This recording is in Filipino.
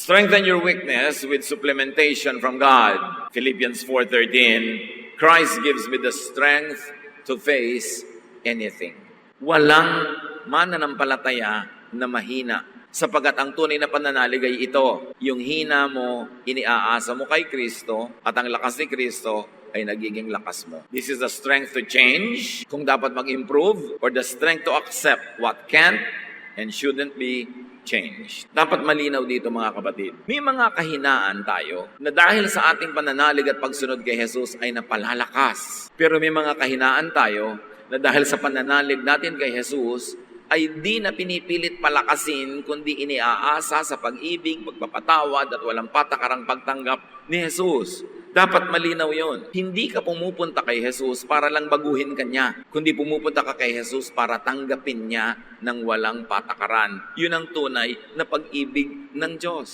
Strengthen your weakness with supplementation from God. Philippians 4:13, Christ gives me the strength to face anything. Walang mananampalataya na mahina, sapagat ang tunay na pananalig ay ito. Yung hina mo, iniaasa mo kay Kristo, at ang lakas ni Kristo ay nagiging lakas mo. This is the strength to change, kung dapat mag-improve, or the strength to accept what can't and shouldn't be changed. Dapat malinaw dito mga kapatid. May mga kahinaan tayo na dahil sa ating pananalig at pagsunod kay Jesus ay napalalakas. Pero may mga kahinaan tayo na dahil sa pananalig natin kay Jesus ay di na pinipilit palakasin kundi iniaasa sa pag-ibig, pagpapatawad at walang patakarang pagtanggap ni Jesus. Dapat malinaw yon. Hindi ka pumupunta kay Jesus para lang baguhin ka niya, kundi pumupunta ka kay Jesus para tanggapin niya ng walang patakaran. Yun ang tunay na pag-ibig ng Diyos.